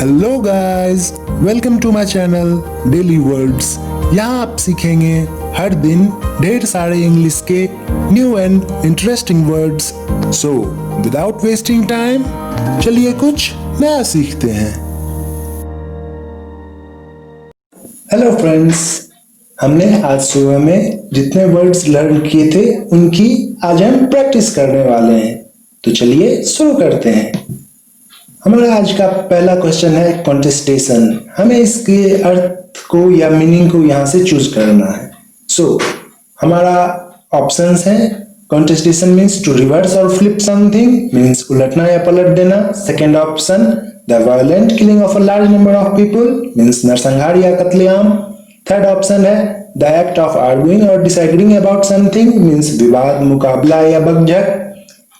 Hello guys, welcome to my channel daily words. यहाँ आप सीखेंगे हर दिन ढेर सारे इंग्लिश के new and interesting words. So without wasting time चलिए कुछ नया सीखते हैं। हेलो फ्रेंड्स, हमने आज सुबह में जितने वर्ड्स लर्न किए थे उनकी आज हम प्रैक्टिस करने वाले हैं। तो चलिए शुरू करते हैं। हमारा आज का पहला क्वेश्चन है कॉन्टेस्टेशन। हमें इसके अर्थ को या मीनिंग को यहाँ से चूज करना है। सो हमारा ऑप्शंस हैं। कॉन्टेस्टेशन मीन्स टू रिवर्स और फ्लिप समथिंग, मीन्स उलटना या पलट देना। Second option the violent killing of a large number of people, means नरसंहार या कत्लेआम। थर्ड ऑप्शन है द एक्ट ऑफ आर्गुइंग और डिसएग्रीइंग अबाउट समथिंग, मीन्स विवाद, मुकाबला या बकझक।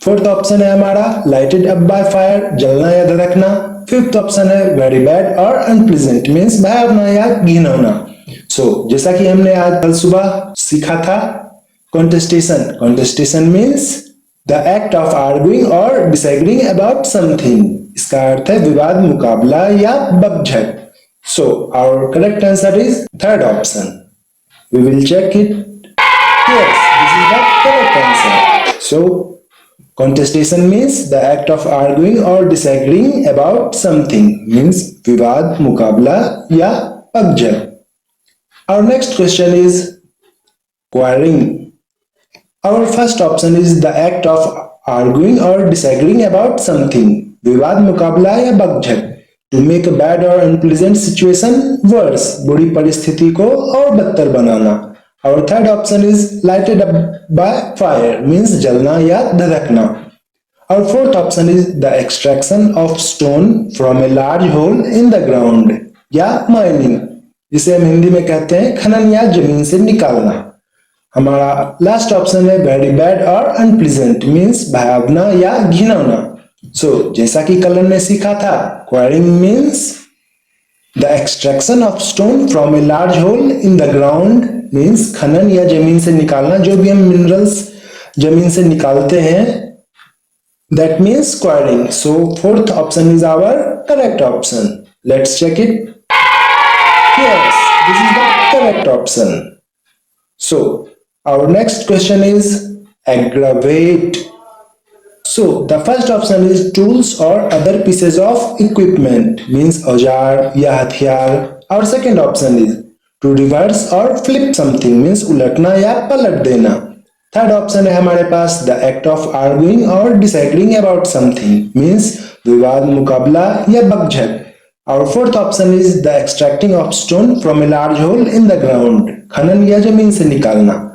फोर्थ ऑप्शन है हमारा लाइटेड अप बाय फायर, जलना या धधकना। फिफ्थ ऑप्शन है वेरी बैड और अनप्लीजेंट, मीन्स भयावना या घिनौना। सो जैसा कि हमने आज कल सुबह सीखा था contestation. Contestation means the act of arguing और डिसएग्रीइंग अबाउट समथिंग। इसका अर्थ है विवाद, मुकाबला या बकझक। So our correct answer is third option. We will check it. Yes, this is the correct answer. So contestation means the act of arguing or disagreeing about something, means विवाद, मुकाबला या बकझक। Our next question is quarreling. Our first option is the act of arguing or disagreeing about something, विवाद, मुकाबला या बकझक। To make a bad or unpleasant situation worse, बुरी परिस्थिति को और बदतर बनाना। Our third option is lighted up by fire, means जलना या धधकना। Our fourth option is the extraction of stone from a large hole in the ground, या mining, जिसे हम हिंदी में कहते हैं खनन या जमीन से निकालना। हमारा लास्ट ऑप्शन है वेरी बैड और अनप्लीजेंट, मीन्स भयावना या घिनौना। सो जैसा कि कल हमने सीखा था, quarrying means the extraction of stone from a large hole in the ground, means खनन या जमीन से निकालना। जो भी हम मिनरल्स जमीन से निकालते हैं, that means quarrying. So fourth option is our correct option. Let's check it. Yes, this is the correct option. So our next question is aggravate. So the first option is tools or other pieces of equipment, means औजार या हथियार। Our second option is to reverse or flip something, means उलटना या पलट देना। Third option है हमारे पास the act of arguing or disagreeing about something, means विवाद, मुकाबला या बकझक। Our fourth option is the extracting of stone from a large hole in the ground, खनन या जमीन से निकालना।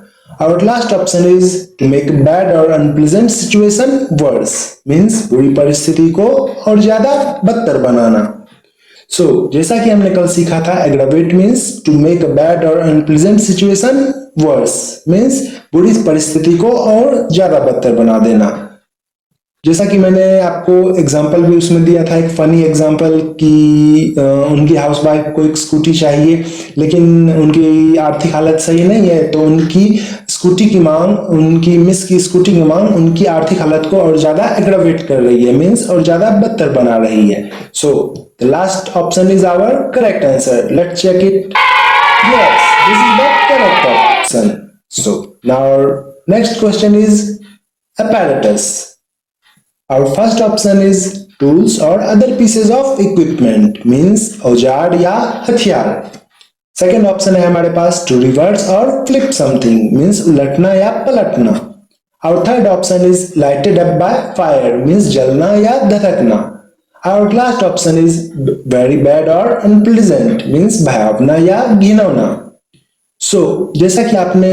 Our last option is to make a bad or unpleasant situation worse, means बुरी परिस्थिति को और ज्यादा बदतर बनाना। So जैसा कि हमने कल सीखा था, aggravate means to make a bad or unpleasant situation worse, means बुरी परिस्थिति को और ज्यादा बदतर बना देना। जैसा कि मैंने आपको एग्जाम्पल भी उसमें दिया था, एक फनी एग्जाम्पल कि उनकी हाउस वाइफ को एक स्कूटी चाहिए, लेकिन उनकी आर्थिक हालत सही नहीं है, तो उनकी स्कूटी की मांग, उनकी मिस की स्कूटी की मांग उनकी आर्थिक हालत को और ज्यादा एग्रावेट कर रही है, मीन्स और ज्यादा बदतर बना रही है। So the last option is our correct answer. Let's check it. Yes, this is the correct option. So now next question is apparatus. Our first option is tools or other pieces of equipment, means औजार या हथियार। Second option है हमारे पास to reverse or flip something, means उलटना या पलटना। Our third option is lighted up by fire, means जलना या धधकना। Our last option is very bad or unpleasant, means भयावना या घिनौना। सो जैसा कि आपने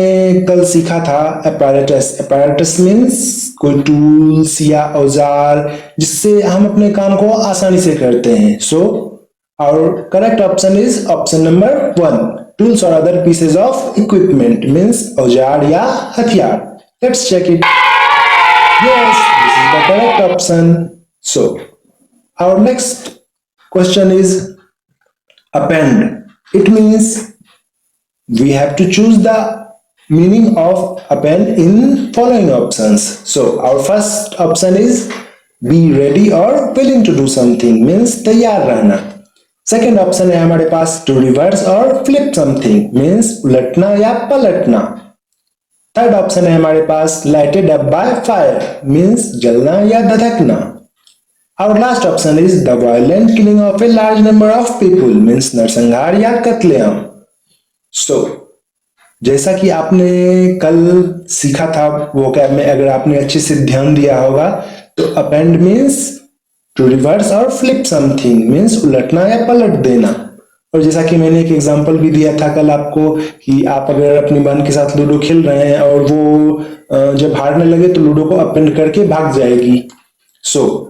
कल सीखा था apparatus। apparatus मीन्स कोई टूल्स या औजार जिससे हम अपने काम को आसानी से करते हैं। So our correct option is option number 1, tools और other pieces of equipment, means औजार या हथियार। Let's check it. Yes, this is the correct option. So our next question is append. It means we have to choose the meaning of append in following options. So our first option is be ready or willing to do something, means तैयार रहना। Second option है हमारे पास to reverse और flip something means उलटना या पलटना। Third option है हमारे पास lighted up by fire means जलना या धधकना। और last option is the violent killing of a large number of people means नरसंहार या कत्लेआम। सो जैसा कि आपने कल सीखा था वोकैब में, अगर आपने अच्छे से ध्यान दिया होगा तो अपेंड मीन्स टू रिवर्स और फ्लिप समथिंग मीन्स उलटना या पलट देना। और जैसा कि मैंने एक एग्जांपल भी दिया था कल आपको कि आप अगर अपनी बहन के साथ लूडो खेल रहे हैं और वो जब हारने लगे तो लूडो को अपेंड करके भाग जाएगी। सो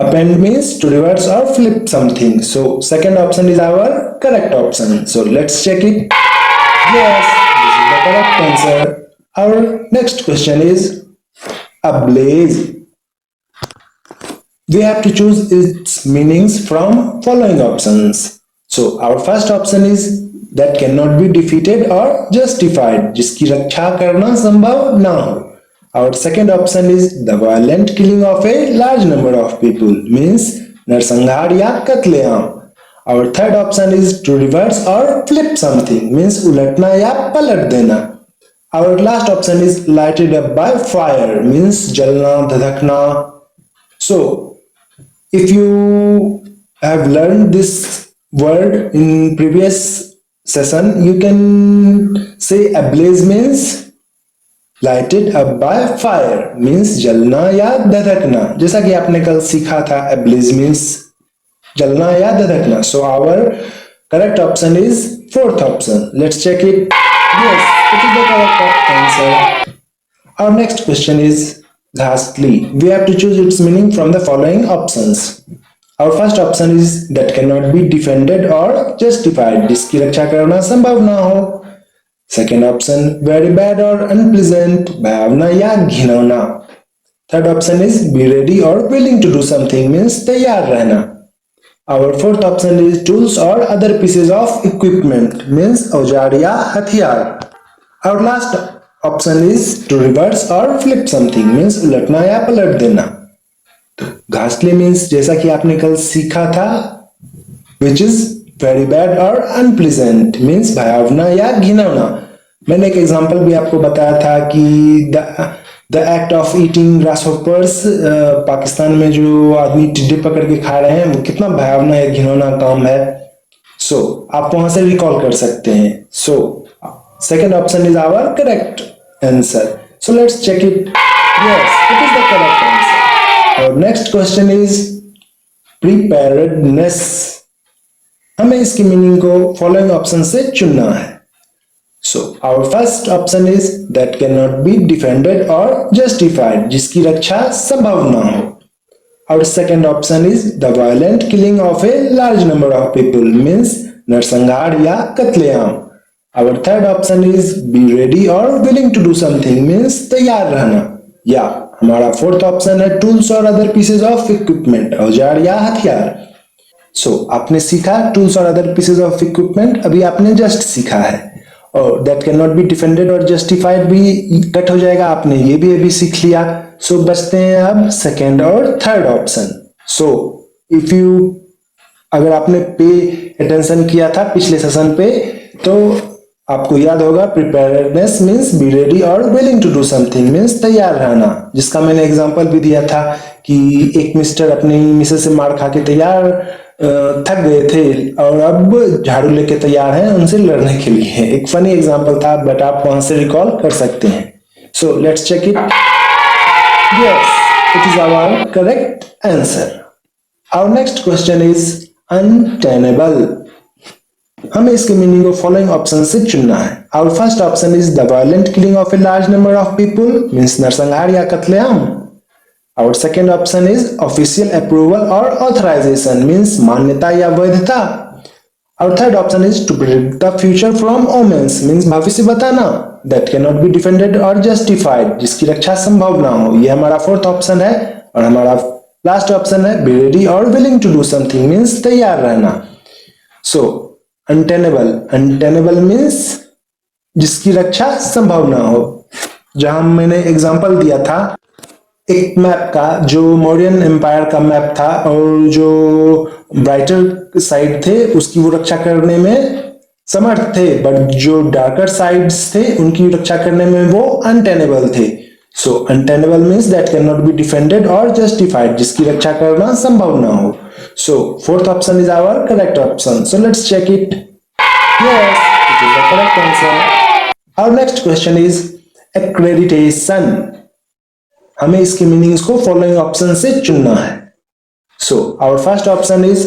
append means to reverse or flip something. So second option is our correct option. So let's check it. Yes, this is the correct answer. Our next question is ablaze. We have to choose its meanings from following options. So our first option is that cannot be defeated or justified, जिसकी रक्षा करना संभव ना हो। Our second option is the violent killing of a large number of people means नरसंहार या कत्लेआम। Our third option is to reverse or flip something means उलटना या पलट देना। Our last option is lighted up by fire means जलना धधकना। So if you have learned this word in previous session, you can say ablaze means lighted up by fire means जलना या धधकना, जैसा कि आपने कल सीखा था ablaze मीन्स जलना या धधकना। So our correct option is fourth option. Let's check it. Yes, it is the correct answer. Our next question is घासली। We have to choose its meaning from the following options. Our first option is that can not be defended और justified, जिसकी रक्षा करना संभव ना हो। Second option very bad और unpleasant, भयावना या घिनौना। Third option is be ready और willing to do something means तैयार रहना। Our fourth option is tools और other pieces of equipment means औजार या हथियार। Our last option is to reverse और फ्लिप समथिंग मीन्स उलटना या पलट देना। तो घासले मीन्स जैसा कि आपने कल सीखा था विच इज वेरी बैड और अनप्लीजेंट मीन्स भयावना या घिनौना। मैंने एक एग्जांपल भी आपको बताया था कि the act of eating grasshoppers, Pakistan में जो आदमी टिड्डे पकड़ के खा रहे हैं वो कितना भयावना या घिनौना काम है। सो आप वहां से रिकॉल कर सकते हैं। So second option is our correct answer. So let's check it. Yes, it is the correct answer. और नेक्स्ट क्वेश्चन इज प्रिपेयर्डनेस। हमें इसकी मीनिंग को फॉलोइंग ऑप्शन से चुनना है। So our first option is that can not be defended और justified, जिसकी रक्षा संभव ना हो। Our second option is the violent killing of a large number of people means नरसंहार या कत्लेआम। Our third option is be ready और willing to do something means तैयार रहना। या हमारा फोर्थ ऑप्शन है टूल्स और अदर पीसेज ऑफ इक्विपमेंट, औजार या हथियार। सो आपने सीखा टूल्स और अदर पीसेज ऑफ इक्विपमेंट, अभी आपने जस्ट सीखा है। और that can not be defended और जस्टिफाइड भी कट हो जाएगा, आपने ये भी अभी सीख लिया। सो बचते हैं अब सेकेंड और third option. So if you अगर आपने पे अटेंशन किया था पिछले सेशन पे तो आपको याद होगा प्रिपेयर्डनेस मीन्स बी रेडी और willing to do something means तैयार रहना, जिसका मैंने एग्जांपल भी दिया था कि एक मिस्टर अपनी मिसेस से मार खा के तैयार थक गए थे और अब झाड़ू लेके तैयार हैं उनसे लड़ने के लिए। एक फनी एग्जांपल था बट आप वहां से रिकॉल कर सकते हैं। So let's check it. Yes, it is our correct answer. Our next question is untenable. हमें इसके मीनिंग को फॉलोइंग ऑप्शन से चुनना है। Our first option is the violent killing of a large number of people means नरसंहार या कत्लेआम। Our second option is official approval or authorization means मान्यता या वैधता। Our third option is to predict the future from omens means भविष्य बताना। That cannot be defended or justified जिसकी रक्षा संभव ना हो, ये हमारा फोर्थ ऑप्शन है। और हमारा लास्ट ऑप्शन है be ready or willing to do something means तैयार रहना। So untenable means जिसकी रक्षा संभव ना हो। जहां मैंने एग्जांपल दिया था एक मैप का जो मौर्यन एम्पायर का मैप था और जो ब्राइटर साइड थे उसकी वो रक्षा करने में समर्थ थे, बट जो डार्कर साइड्स थे उनकी रक्षा करने में वो अनटेनेबल थे। So untenable means that can not be defended और जस्टिफाइड, जिसकी रक्षा करना संभव ना हो। So fourth option is our correct option. So let's check it. Yes, it is the correct answer. Our next question is accreditation. हमें इसके meanings को फॉलोइंग ऑप्शन से चुनना है। So our first option is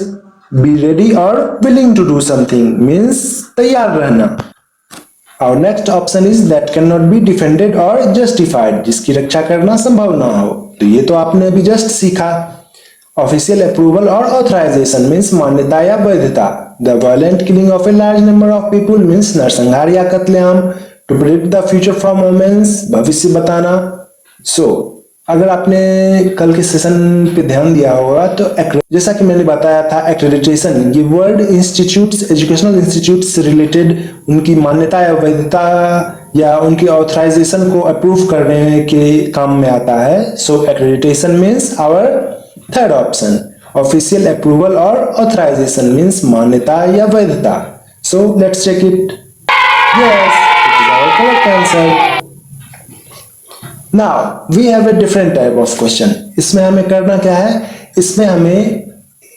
be ready और willing to do something, means तैयार रहना। Our next option is that cannot be defended or justified, जिसकी रक्षा करना संभव ना हो। तो ये तो आपने अभी जस्ट सीखा। ऑफिशियल अप्रूवल और ऑथराइजेशन मीन्स मान्यता या वैधता। The violent killing of a large number of people means नरसंहार या कत्लेआम। To predict the future from moments, भविष्य बताना। सो अगर आपने कल के सेशन पे ध्यान दिया होगा तो जैसा कि मैंने बताया था एक्रेडिटेशन, ये वर्ड इंस्टीट्यूट्स, एजुकेशनल इंस्टीट्यूट से रिलेटेड उनकी मान्यता या वैधता या उनकी ऑथराइजेशन को अप्रूव करने के काम में आता है। So accreditation means our third option. Official approval और ऑथराइजेशन मीन्स मान्यता या वैधता। So let's check it. Yes, it is our correct answer. Now we have a different type of question. इसमें हमें करना क्या है, इसमें हमें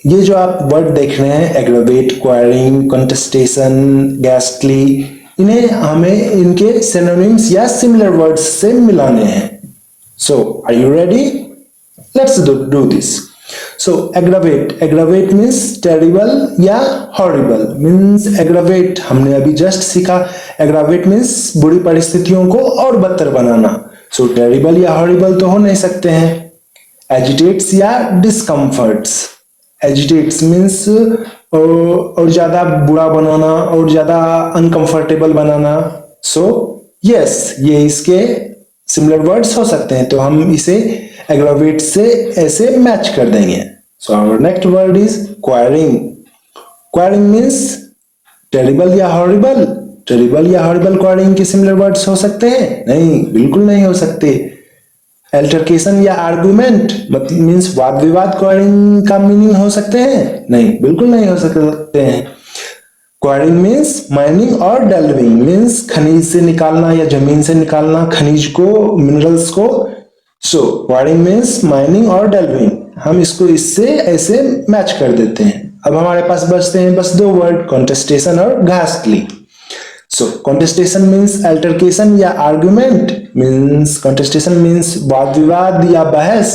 ये जो आप वर्ड देख रहे हैं एग्रावेट, क्वायरिंग, कंटेस्टेशन, गैस्टली, इन्हें हमें इनके सिनोनिम्स या सिमिलर वर्ड्स से मिलाने हैं। So are you ready? Let's do this. So aggravate means terrible या हॉरिबल। मीन्स एग्रावेट हमने अभी जस्ट सीखा। एग्रावेट मीन्स बुरी परिस्थितियों को और बदतर बनाना। सो टेरिबल या हॉरिबल तो हो नहीं सकते हैं। एजिटेट्स या डिस्कम्फर्ट्स। एजिटेट्स मीन्स और ज्यादा बुरा बनाना और ज्यादा अनकंफर्टेबल बनाना। सो यस, ये इसके सिमिलर वर्ड्स हो सकते हैं, तो हम इसे एग्रावेट से ऐसे मैच कर देंगे। So our next word is quiring. Quiring means terrible या हॉरिबल। टेरिबल या हॉरिबल क्वायरिंग के सिमिलर वर्ड्स हो सकते हैं? नहीं, बिल्कुल नहीं हो सकते। अल्टरकेशन या आर्गुमेंट मतलब मीन्स वाद विवाद क्वायरिंग का मीनिंग हो सकते हैं? नहीं, बिल्कुल नहीं हो सकते हैं। क्वायरिंग मीन्स माइनिंग और डेल्विंग मीन्स खनिज से निकालना या जमीन से निकालना खनिज को, मिनरल्स को। सो क्वायरिंग मीन्स माइनिंग और डेल्विंग। हम इसको इससे ऐसे मैच कर देते हैं। अब हमारे पास बचते हैं बस दो वर्ड, कॉन्टेस्टेशन और घास्टली। So contestation means altercation या argument means contestation means वाद विवाद या बहस।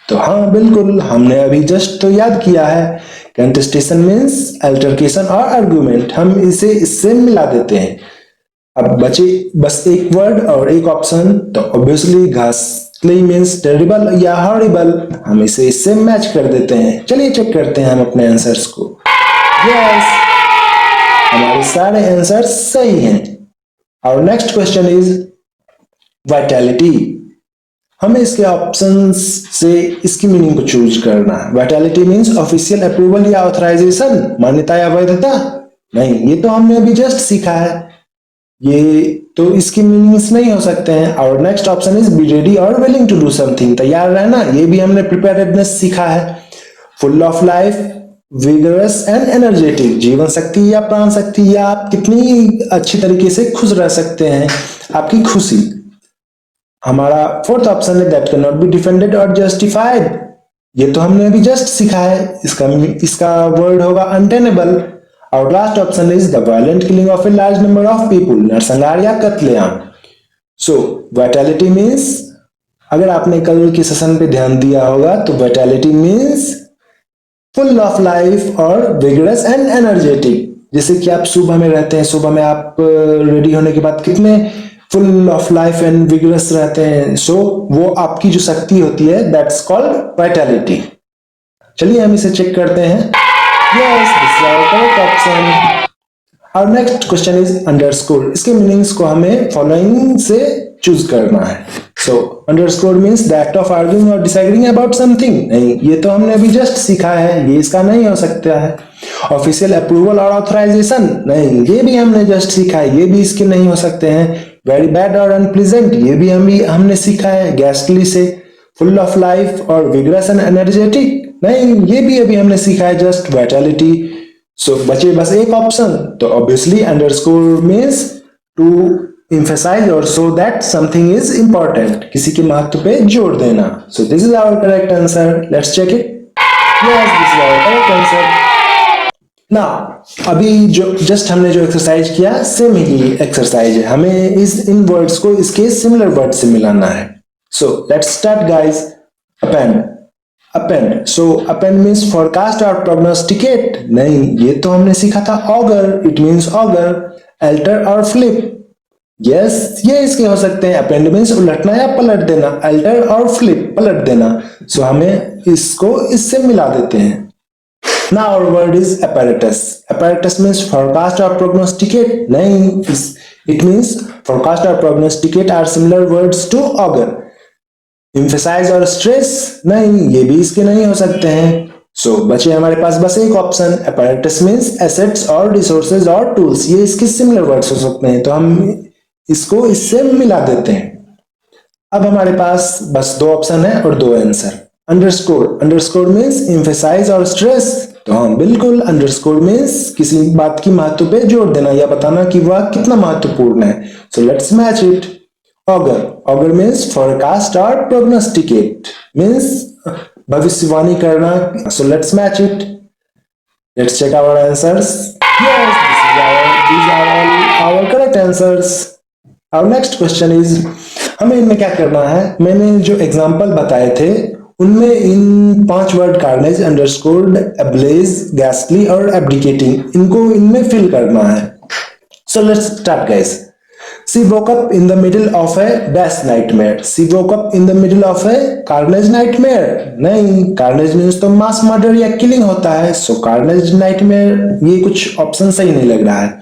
तो हाँ बिल्कुल, हमने अभी जस्ट तो याद किया है। contestation means altercation और argument, हम इसे इससे मिला देते हैं। अब बचे बस एक वर्ड और एक ऑप्शन, तो ऑब्वियसली घासली मीन्स टेरिबल या हॉरिबल, हम इसे इससे मैच कर देते हैं। चलिए चेक करते हैं हम अपने आंसर्स को। यस, हमारे सारे आंसर सही हैं। और नेक्स्ट क्वेश्चन इज वाइटैलिटी। हमें इसके ऑप्शंस से इसकी मीनिंग को चूज करना है। वाइटैलिटी मींस ऑफिशियल अप्रूवल या ऑथराइजेशन, मान्यता या वैधता। नहीं, ये तो हमने अभी जस्ट सीखा है, ये तो इसकी मीनिंग्स नहीं हो सकते हैं। और next option is be ready और विलिंग टू डू समथिंग, तैयार रहना, ये भी हमने प्रिपेयर्डनेस सीखा है। Full of life, vigorous and energetic, जीवन शक्ति या प्राण शक्ति, या आप कितनी अच्छी तरीके से खुश रह सकते हैं, आपकी खुशी। हमारा फोर्थ ऑप्शन है that can not be defended और जस्टिफाइड, ये तो हमने अभी जस्ट सीखा है, इसका वर्ड होगा अनटेनेबल। और last option is the violent killing of a large number of people, नरसंहार या कत्लेआम। सो वाइटैलिटी मीन्स, अगर आपने कल के सेशन पे ध्यान दिया होगा तो vitality means full of life और विगरस एंड एनर्जेटिक। जैसे कि आप सुबह में रहते हैं, सुबह में आप रेडी होने के बाद कितने full of life and vigorous रहते हैं। सो वो आपकी जो शक्ति होती है दैट्स कॉल्ड वाइटैलिटी। चलिए हम इसे चेक करते हैं। Yes, this is our correct option. और नेक्स्ट क्वेश्चन इज अंडरस्कोर। इसके मीनिंग्स को हमें फॉलोइंग से चूज करना है। So underscore means the act of arguing और डिसएग्रीइंग अबाउट समथिंग। नहीं, ये तो हमने अभी जस्ट सीखा है, ये इसका नहीं हो सकता है। ऑफिशियल अप्रूवल और ऑथराइजेशन, नहीं, ये भी हमने जस्ट सीखा है, ये भी इसके नहीं हो सकते हैं। वेरी बैड और अनप्लीजेंट, ये भी हमने सीखा है गैस्टली से। फुल ऑफ लाइफ और विगरस एंड एनर्जेटिक, नहीं, ये भी अभी हमने सीखा है जस्ट वाइटैलिटी। सो बचे बस एक ऑप्शन, तो obviously underscore means to emphasize or show that something is important, किसी के महत्व पे जोर देना। So this is our correct answer. Let's check it. Yes, this is our correct answer. Now, अभी जो जस्ट हमने जो एक्सरसाइज किया सेम ही एक्सरसाइज है, हमें इन वर्ड्स को इसके सिमिलर वर्ड से मिलाना है। So let's start guys. Append. Append. So append means forecast or prognosticate. नहीं, ये तो हमने सीखा था augur. It means augur. Alter or flip. Yes ये इसके हो सकते हैं। अपेंड मीन्स उलटना या पलट देना, अल्टर और फ्लिप पलट देना। सो हमें इसको इससे मिला देते हैं। Now our word is apparatus. Apparatus means forecast or prognosticate. नहीं, it means forecast or prognosticate are similar words to augur. Emphasize और stress नहीं, ये भी इसके नहीं हो सकते हैं। सो बचे हमारे पास बस एक ऑप्शन। apparatus means assets और resources और tools, ये इसके सिमिलर वर्ड्स हो सकते हैं, तो हम इसको इससे मिला देते हैं। अब हमारे पास बस दो ऑप्शन है और दो answer. Underscore, underscore means emphasize और स्ट्रेस, तो हाँ बिल्कुल, अंडरस्कोर मीन्स किसी बात की महत्व पे जोर देना या बताना कि वह कितना महत्वपूर्ण है। So let's match it. Augur, augur means forecast और प्रोग्नोस्टिकेट मीन्स भविष्यवाणी करना। So let's match it. Let's check our answers. Yes, these are all our correct answers. Our next question is, हमें इनमें क्या करना है। मैंने जो एग्जाम्पल बताए थे उनमें इन 5 वर्ड कार्नेज, अंडरस्कोर्ड, एब्लेज, गैस्टली और एब्डिकेटिंग, इनको इनमें फिल करना है। So let's start guys. She woke up in the middle of a dash nightmare. She woke up in the middle of a carnage nightmare. नहीं, carnage means तो मास मर्डर या killing होता है। सो carnage nightmare ये कुछ option सही नहीं लग रहा है।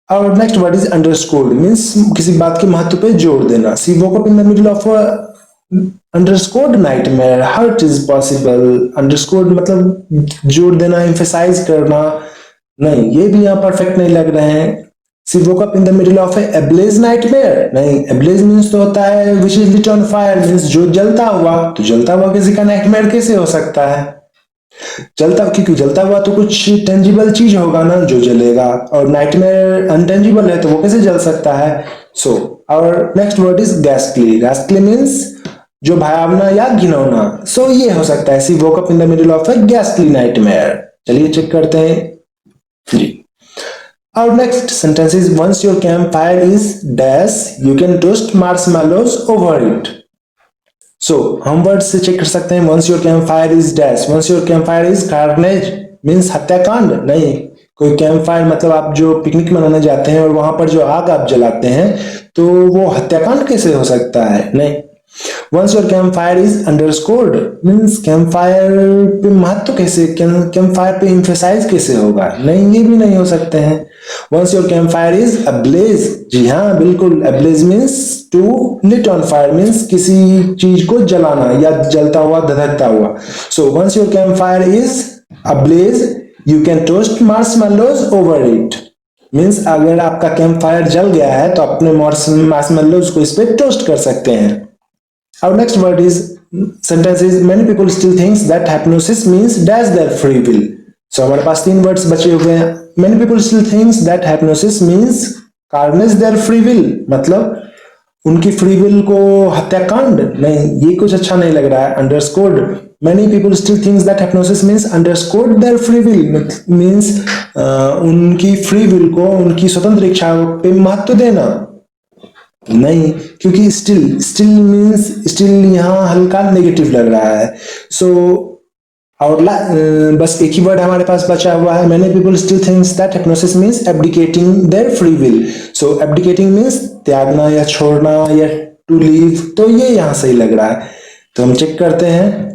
और next word is underscored means किसी बात के महत्व पे जोर देना। She woke up in the middle of underscored nightmare, how it is possible. Underscored मतलब जोर देना, एम्फेसाइज करना, नहीं ये भी यहाँ परफेक्ट नहीं लग रहे हैं। She woke up in the middle of ablaze nightmare, नहीं, एब्लेज मीन्स तो होता है which is lit on fire, means जो जलता हुआ, तो जलता हुआ किसी का नाइटमेयर कैसे हो सकता है। जलता, क्योंकि जलता हुआ तो कुछ टेंजिबल चीज होगा ना जो जलेगा, और नाइटमेयर अनटेंजिबल है तो वो कैसे जल सकता है। So our next word is ghastly. Ghastly means जो भयावना या घिनौना। सो ये हो सकता है she woke up in the middle of a ghastly nightmare. चलिए चेक करते हैं जी। Our next sentence is, once your campfire is dash, you can toast marshmallows over it. So हम वर्ड से चेक कर सकते हैं। once your campfire is dash, once your campfire is carnage means हत्याकांड। नहीं, कोई campfire मतलब आप जो पिकनिक मनाने जाते हैं और वहां पर जो आग आप जलाते हैं तो वो हत्याकांड कैसे हो सकता है। नहीं, once your campfire is underscored means campfire पे महत्व कैसे, campfire पे emphasize कैसे होगा। नहीं, ये भी नहीं हो सकते हैं। once your campfire is ablaze, जी हाँ बिल्कुल, ablaze means to lit on fire means किसी चीज को जलाना या जलता हुआ, धधकता हुआ। so once your campfire is ablaze, you can toast marshmallows over it means अगर आपका कैंप फायर जल गया है तो अपने मार्शमेलोज को इस पे टोस्ट कर सकते हैं। Our next word is, sentence is, many people still think that hypnosis means dash their free will. So हमारे पास 3 वर्ड्स बचे हुए हैं। Many people still think that hypnosis means carnage their free will, मतलब उनकी free will को हत्याकांड। नहीं, ये कुछ अच्छा नहीं लग रहा है। अंडरस्कोर्ड, many people still think that hypnosis means underscored their free will means उनकी फ्री विल को, उनकी स्वतंत्र इच्छा पे महत्व देना। नहीं, क्योंकि स्टिल मीन्स स्टिल यहाँ हल्का नेगेटिव लग रहा है। सो और बस एक ही वर्ड हमारे पास बचा हुआ है। many people still thinks that hypnosis means abdicating their free will. So abdicating means त्यागना या छोड़ना या to leave, तो ये यहाँ सही लग रहा है। तो हम चेक करते हैं।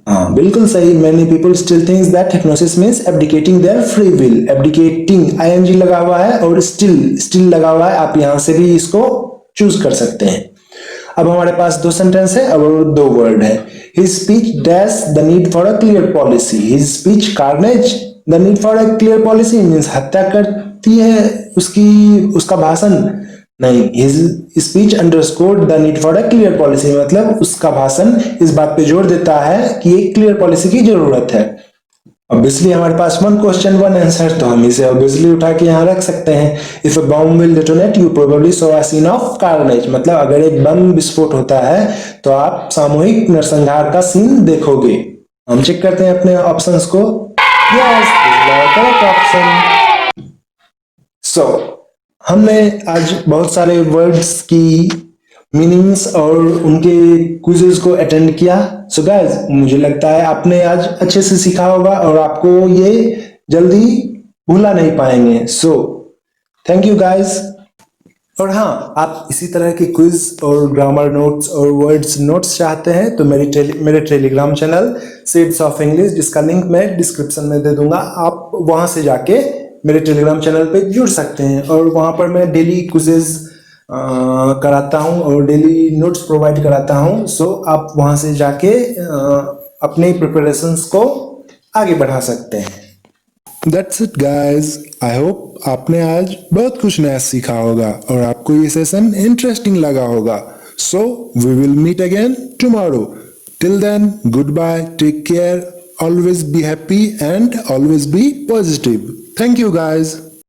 हाँ बिल्कुल सही। many people still thinks that hypnosis means abdicating their free will. abdicating ing लगा हुआ है और still लगा हुआ है। आप यहाँ से भी इसको चूज कर सकते हैं। अब हमारे पास 2 सेंटेंस है और 2 वर्ड है। His speech dash the need for a clear policy. His speech carnage, the need for a clear policy means हत्या करती है उसका भाषण नहीं, his speech underscored the need for a clear policy, मतलब उसका भाषण इस बात पे जोर देता है कि एक क्लियर पॉलिसी की जरूरत है। ऑब्वियसली हमारे पास वन क्वेश्चन वन आंसर, तो हम इसे ऑब्वियसली उठा के यहाँ रख सकते हैं। If a bomb will detonate you probably saw a scene of carnage, मतलब अगर एक बम विस्फोट होता है तो आप सामूहिक नरसंहार का सीन देखोगे। हम चेक करते हैं अपने ऑप्शंस को। Yes, correct option. सो हमने आज बहुत सारे वर्ड्स की मीनिंग्स और उनके क्विज़ेस को अटेंड किया। सो गाइस, मुझे लगता है आपने आज अच्छे से सीखा होगा और आपको ये जल्दी भूला नहीं पाएंगे। So thank you guys. और हाँ, आप इसी तरह के क्विज और ग्रामर नोट्स और वर्ड्स नोट्स चाहते हैं तो मेरे Telegram channel seeds of English, जिसका लिंक मैं डिस्क्रिप्शन में दे दूंगा, आप वहां से जाके मेरे टेलीग्राम चैनल पे जुड़ सकते हैं। और वहां पर मैं डेली क्विजेज कराता हूँ और डेली नोट्स प्रोवाइड कराता हूँ। सो आप वहां से जाके अपने प्रिपरेशंस को आगे बढ़ा सकते हैं। That's it guys. I hope आपने आज बहुत कुछ नया सीखा होगा और आपको ये सेशन इंटरेस्टिंग लगा होगा। So we will meet again tomorrow. Till then, goodbye, take care, always be happy and always be positive. Thank you guys.